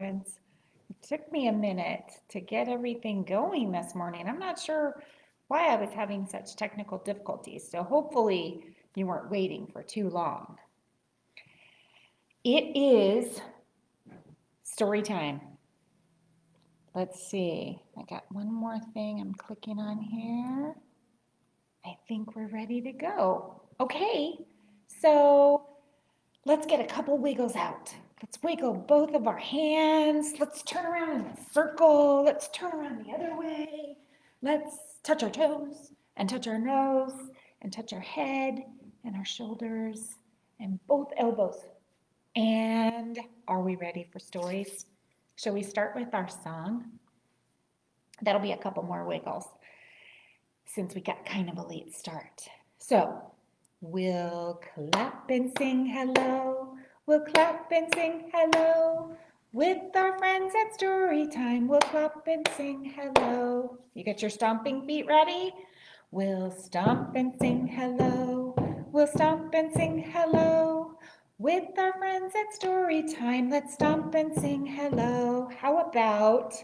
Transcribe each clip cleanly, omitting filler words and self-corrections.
friends. It took me a minute to get everything going this morning. I'm not sure why I was having such technical difficulties, so hopefully you weren't waiting for too long. It is story time. Let's see. I got one more thing I'm clicking on here. I think we're ready to go. Okay, so let's get a couple wiggles out. Let's wiggle both of our hands. Let's turn around in a circle. Let's turn around the other way. Let's touch our toes and touch our nose and touch our head and our shoulders and both elbows. And are we ready for stories? Shall we start with our song? That'll be a couple more wiggles since we got kind of a late start. So we'll clap and sing hello. We'll clap and sing hello. With our friends at story time, we'll clap and sing hello. You got your stomping feet ready? We'll stomp and sing hello. We'll stomp and sing hello. With our friends at story time, let's stomp and sing hello. How about,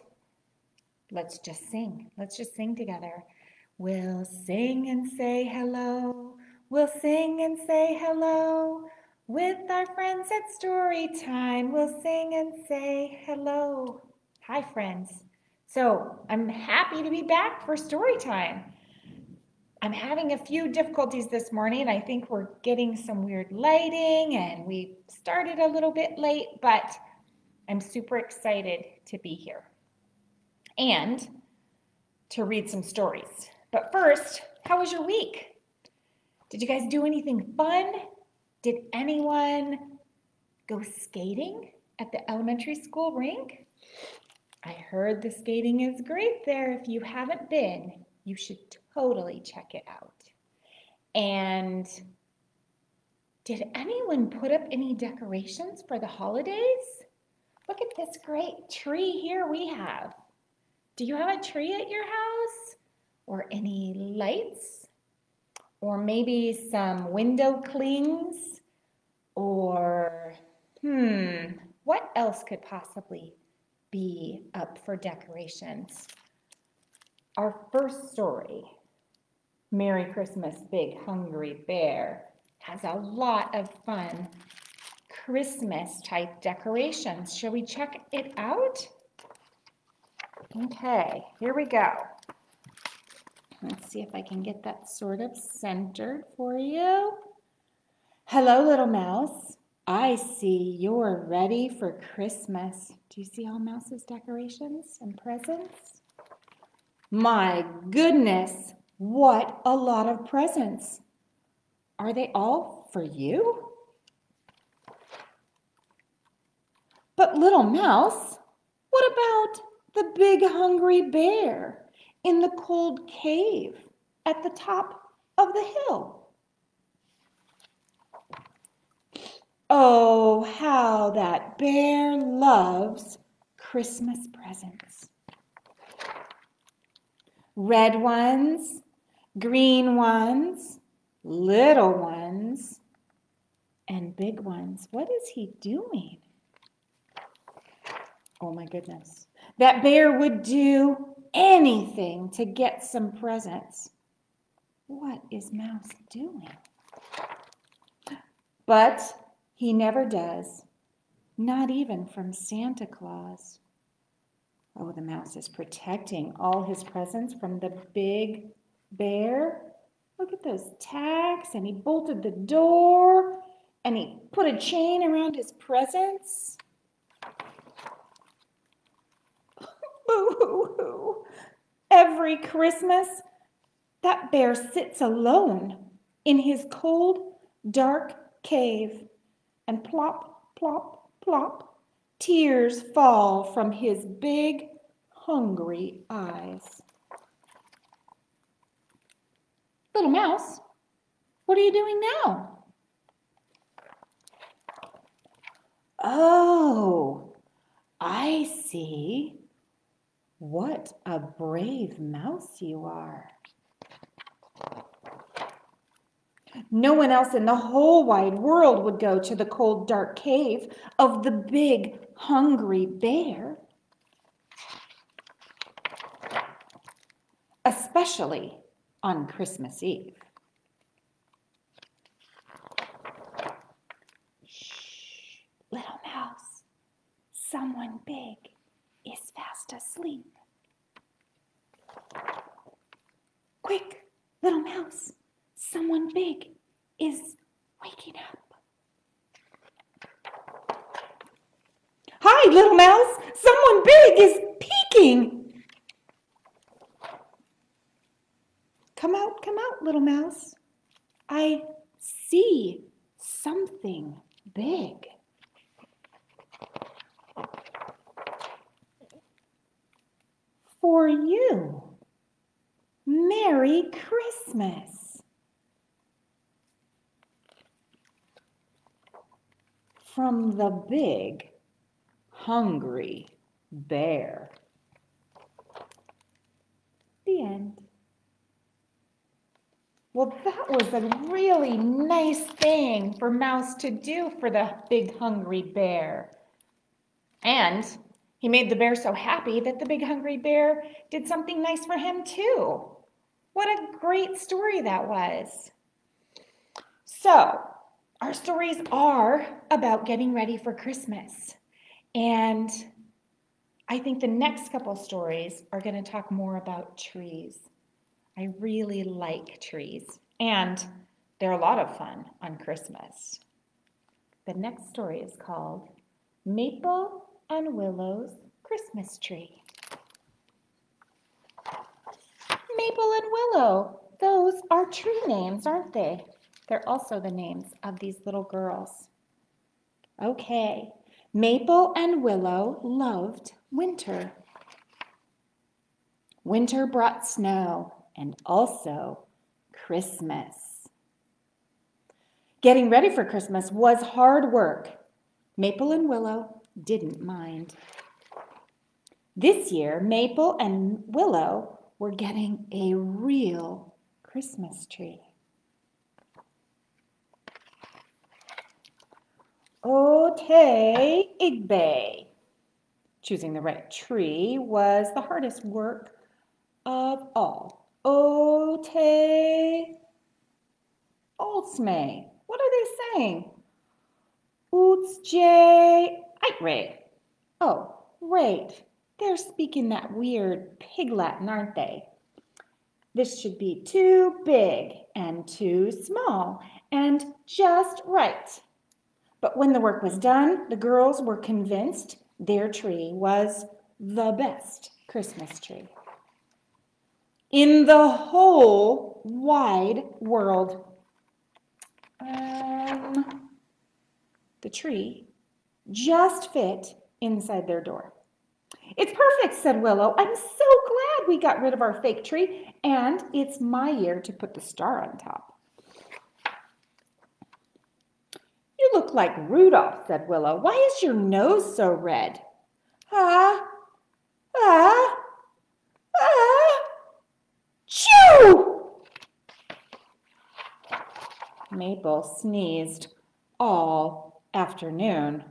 let's just sing. Let's just sing together. We'll sing and say hello. We'll sing and say hello. With our friends at story time, we'll sing and say hello. Hi, friends. So I'm happy to be back for story time. I'm having a few difficulties this morning. I think we're getting some weird lighting and we started a little bit late, but I'm super excited to be here and to read some stories. But first, how was your week? Did you guys do anything fun? Did anyone go skating at the elementary school rink? I heard the skating is great there. If you haven't been, you should totally check it out. And did anyone put up any decorations for the holidays? Look at this great tree here we have. Do you have a tree at your house? Or any lights? Or maybe some window clings? Or, what else could possibly be up for decorations? Our first story, Merry Christmas, Big Hungry Bear, has a lot of fun Christmas type decorations. Shall we check it out? Okay, here we go. Let's see if I can get that sort of centered for you. Hello, little mouse. I see you're ready for Christmas. Do you see all Mouse's decorations and presents? My goodness, what a lot of presents. Are they all for you? But little mouse, what about the big hungry bear in the cold cave at the top of the hill? Oh, how that bear loves Christmas presents. Red ones, green ones, little ones, and big ones. What is he doing? Oh my goodness. That bear would do anything to get some presents. What is Mouse doing? But he never does, not even from Santa Claus. Oh, the mouse is protecting all his presents from the big bear. Look at those tacks, and he bolted the door, and he put a chain around his presents. Boo-hoo-hoo. Every Christmas, that bear sits alone in his cold, dark cave, and plop, plop, plop, tears fall from his big, hungry eyes. Little mouse, what are you doing now? Oh, I see. What a brave mouse you are. No one else in the whole wide world would go to the cold, dark cave of the big, hungry bear, especially on Christmas Eve. Shh, little mouse, someone big is fast asleep. Quick, little mouse, someone big is waking up. Hi, little mouse, someone big is peeking. Come out, little mouse. I see something big. For you. Merry Christmas. From the big, hungry bear. The end. Well, that was a really nice thing for Mouse to do for the big, hungry bear. And he made the bear so happy that the big, hungry bear did something nice for him too. What a great story that was. So, our stories are about getting ready for Christmas. And I think the next couple stories are going to talk more about trees. I really like trees, and they're a lot of fun on Christmas. The next story is called Maple and Willow's Christmas Tree. Maple and Willow, those are tree names, aren't they? They're also the names of these little girls. Okay, Maple and Willow loved winter. Winter brought snow and also Christmas. Getting ready for Christmas was hard work. Maple and Willow didn't mind. This year, Maple and Willow were getting a real Christmas tree. Ote Igbe. Choosing the right tree was the hardest work of all. Ote Oldsme. What are they saying? Ootsje Itre. Oh, right. They're speaking that weird pig Latin, aren't they? This should be too big and too small and just right. But when the work was done, the girls were convinced their tree was the best Christmas tree in the whole wide world. The tree just fit inside their door. It's perfect, said Willow. I'm so glad we got rid of our fake tree, and it's my year to put the star on top. You look like Rudolph, said Willow. Why is your nose so red? Chew! Maple sneezed all afternoon.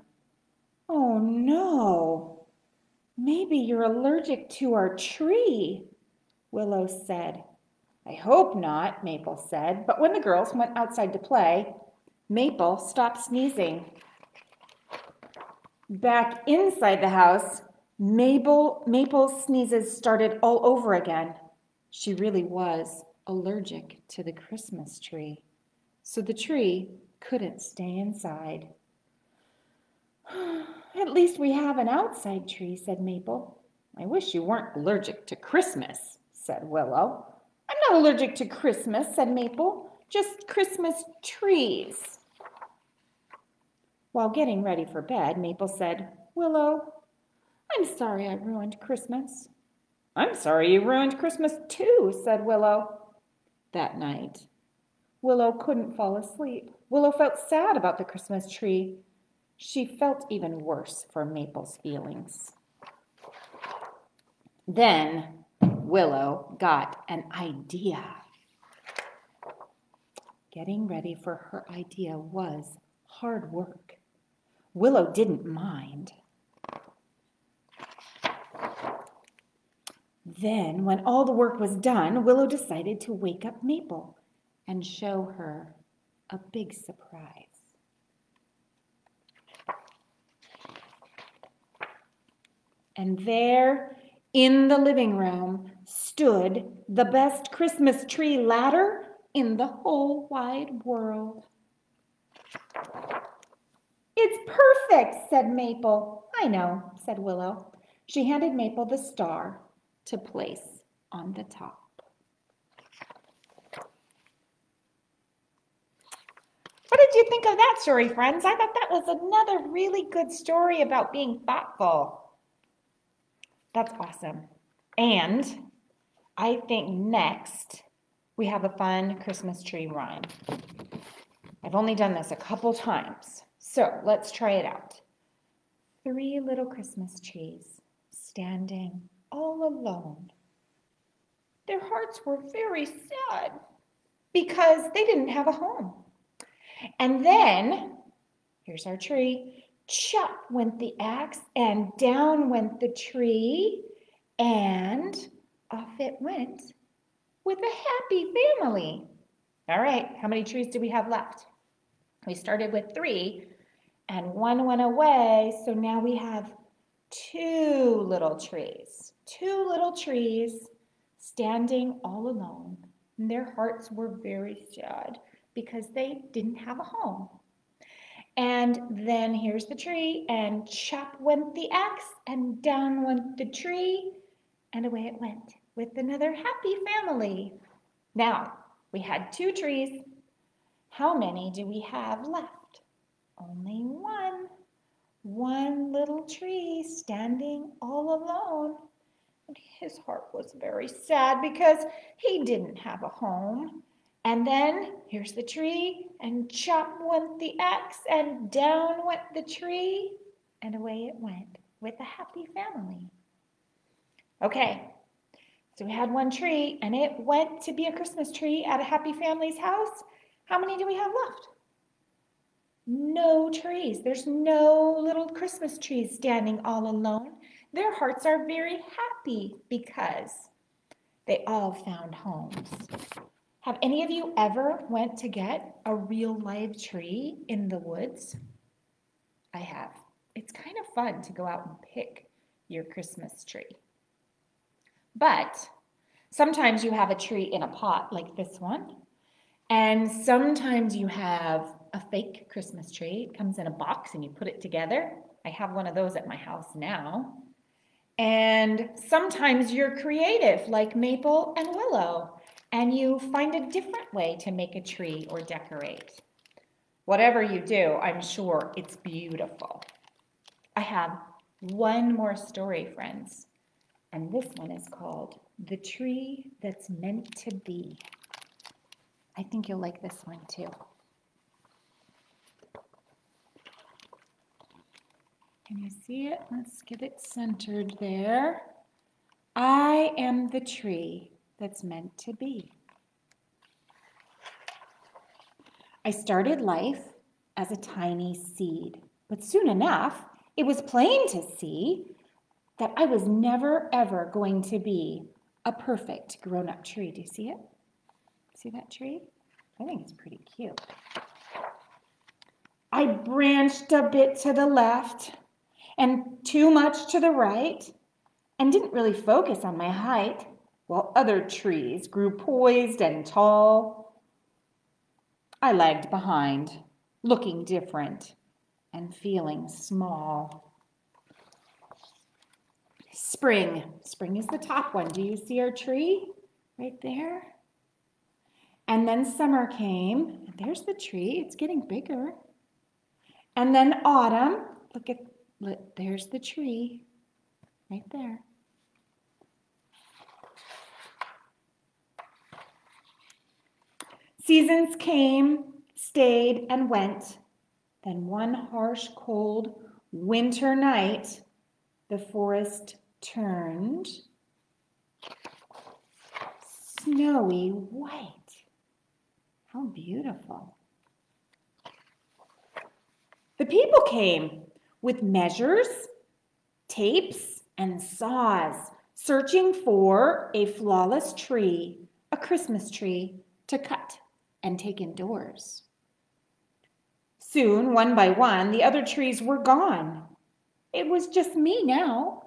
Oh no, maybe you're allergic to our tree, Willow said. I hope not, Maple said, but when the girls went outside to play, Maple stopped sneezing. Back inside the house, Maple's sneezes started all over again. She really was allergic to the Christmas tree, so the tree couldn't stay inside. At least we have an outside tree, said Maple. I wish you weren't allergic to Christmas, said Willow. I'm not allergic to Christmas, said Maple, just Christmas trees. While getting ready for bed, Maple said, Willow, I'm sorry I ruined Christmas. I'm sorry you ruined Christmas too, said Willow. That night, Willow couldn't fall asleep. Willow felt sad about the Christmas tree. She felt even worse for Maple's feelings. Then Willow got an idea. Getting ready for her idea was hard work. Willow didn't mind. Then, when all the work was done, Willow decided to wake up Maple and show her a big surprise. And there, in the living room, stood the best Christmas tree ladder in the whole wide world. "It's perfect," said Maple. "I know," said Willow. She handed Maple the star to place on the top. What did you think of that story, friends? I thought that was another really good story about being thoughtful. That's awesome. And I think next we have a fun Christmas tree rhyme. I've only done this a couple times, so let's try it out. 3 little Christmas trees standing all alone. Their hearts were very sad because they didn't have a home. And then, here's our tree. Chop went the axe and down went the tree, and off it went with a happy family. All right, how many trees do we have left? We started with 3 and 1 went away, so now we have 2 little trees. 2 little trees standing all alone. And their hearts were very sad because they didn't have a home. And then here's the tree, and chop went the axe, and down went the tree, and away it went with another happy family. Now, we had 2 trees. How many do we have left? Only 1. 1 little tree standing all alone. And his heart was very sad because he didn't have a home. And then here's the tree, and chop went the axe, and down went the tree, and away it went with a happy family. Okay, so we had 1 tree, and it went to be a Christmas tree at a happy family's house. How many do we have left? No trees. There's no little Christmas trees standing all alone. Their hearts are very happy because they all found homes. Have any of you ever went to get a real live tree in the woods? I have. It's kind of fun to go out and pick your Christmas tree. But sometimes you have a tree in a pot like this one, and sometimes you have a fake Christmas tree. It comes in a box and you put it together. I have one of those at my house now. And sometimes you're creative like Maple and Willow, and you find a different way to make a tree or decorate. Whatever you do, I'm sure it's beautiful. I have one more story, friends, and this one is called The Tree That's Meant to Be. I think you'll like this one too. Can you see it? Let's get it centered there. I am the tree that's meant to be. I started life as a tiny seed, but soon enough, it was plain to see that I was never, ever going to be a perfect grown-up tree. Do you see it? See that tree? I think it's pretty cute. I branched a bit to the left and too much to the right, and didn't really focus on my height, while other trees grew poised and tall. I lagged behind, looking different and feeling small. Spring. Spring is the top one. Do you see our tree right there? And then summer came. And there's the tree. It's getting bigger. And then autumn. There's the tree right there. Seasons came, stayed, and went. Then one harsh, cold winter night, the forest turned snowy white. How beautiful. The people came with measures, tapes, and saws, searching for a flawless tree, a Christmas tree, to cut and take indoors. Soon, one by one, the other trees were gone. It was just me now.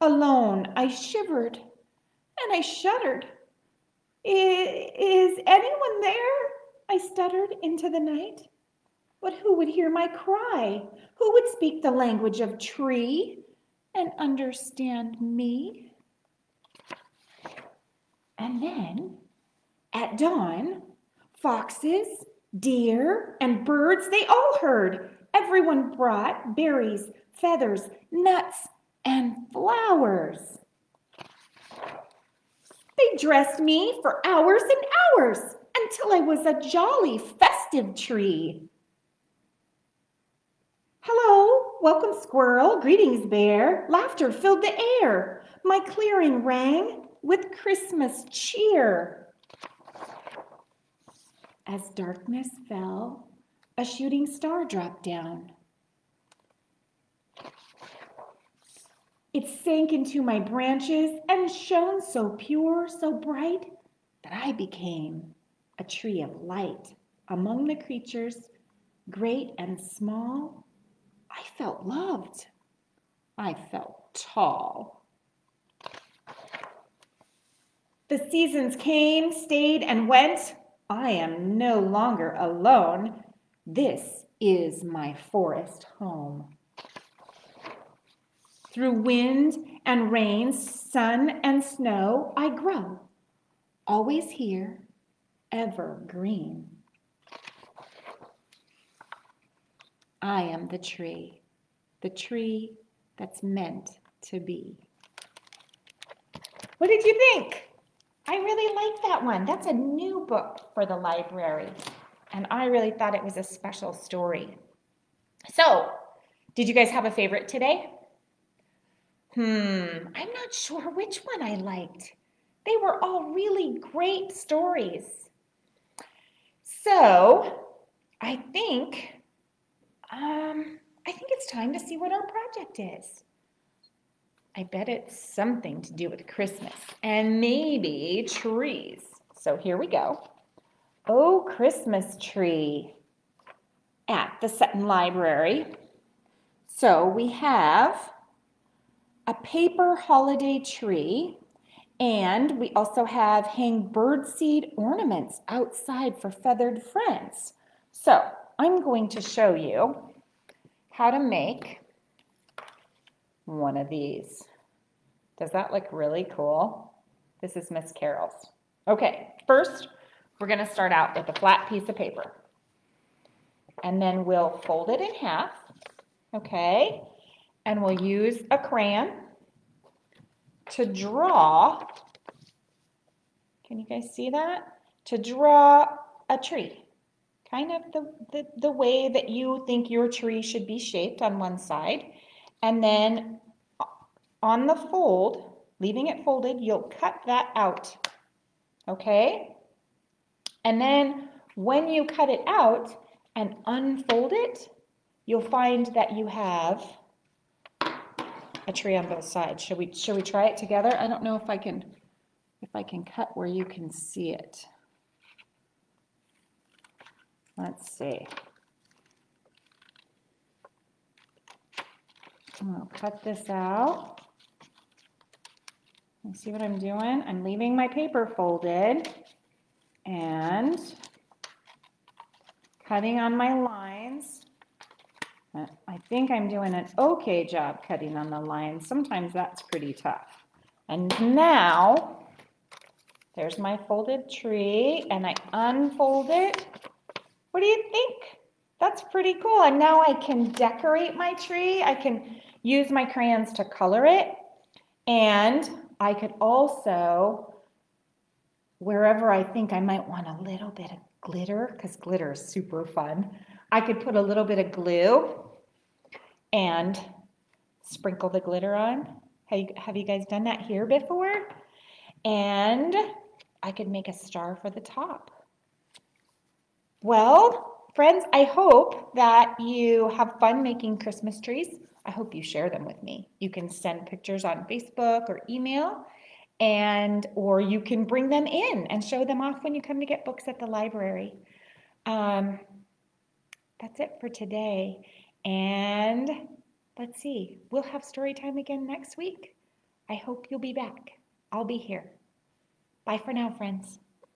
Alone, I shivered and I shuddered. Is anyone there? I stuttered into the night. But who would hear my cry? Who would speak the language of tree and understand me? And then, at dawn, foxes, deer, and birds, they all heard. Everyone brought berries, feathers, nuts, and flowers. They dressed me for hours and hours until I was a jolly, festive tree. Hello, welcome squirrel, greetings bear. Laughter filled the air. My clearing rang with Christmas cheer. As darkness fell, a shooting star dropped down. It sank into my branches and shone so pure, so bright, that I became a tree of light. Among the creatures, great and small, I felt loved. I felt tall. The seasons came, stayed, and went. I am no longer alone. This is my forest home. Through wind and rain, sun and snow, I grow, always here, ever green. I am the tree that's meant to be. What did you think? I really like that one. That's a new book for the library, and I really thought it was a special story. So, did you guys have a favorite today? I'm not sure which one I liked. They were all really great stories. So, I think it's time to see what our project is. I bet it's something to do with Christmas and maybe trees. So here we go. Oh, Christmas tree at the Sutton Library. So we have a paper holiday tree, and we also have hang birdseed ornaments outside for feathered friends. So I'm going to show you how to make one of these. Does that look really cool? This is Miss Carol's. Okay, first we're going to start out with a flat piece of paper. And then we'll fold it in half, okay? And we'll use a crayon to draw, can you guys see that? To draw a tree. Kind of the way that you think your tree should be shaped on one side. And then on the fold, leaving it folded, you'll cut that out, okay? And then when you cut it out and unfold it, you'll find that you have a tree on both sides. Should we try it together? I don't know if I can cut where you can see it. Let's see. I'll cut this out. You see what I'm doing? I'm leaving my paper folded and cutting on my lines. I think I'm doing an okay job cutting on the lines. Sometimes that's pretty tough. And now, there's my folded tree, and I unfold it. What do you think? That's pretty cool. And now I can decorate my tree. I can use my crayons to color it. And I could also, wherever I think I might want a little bit of glitter, because glitter is super fun, I could put a little bit of glue and sprinkle the glitter on. Have you guys done that here before? And I could make a star for the top. Well, friends, I hope that you have fun making Christmas trees. I hope you share them with me. You can send pictures on Facebook or email, or you can bring them in and show them off when you come to get books at the library. Um, that's it for today. And let's see, we'll have story time again next week. I hope you'll be back. I'll be here. Bye for now, friends.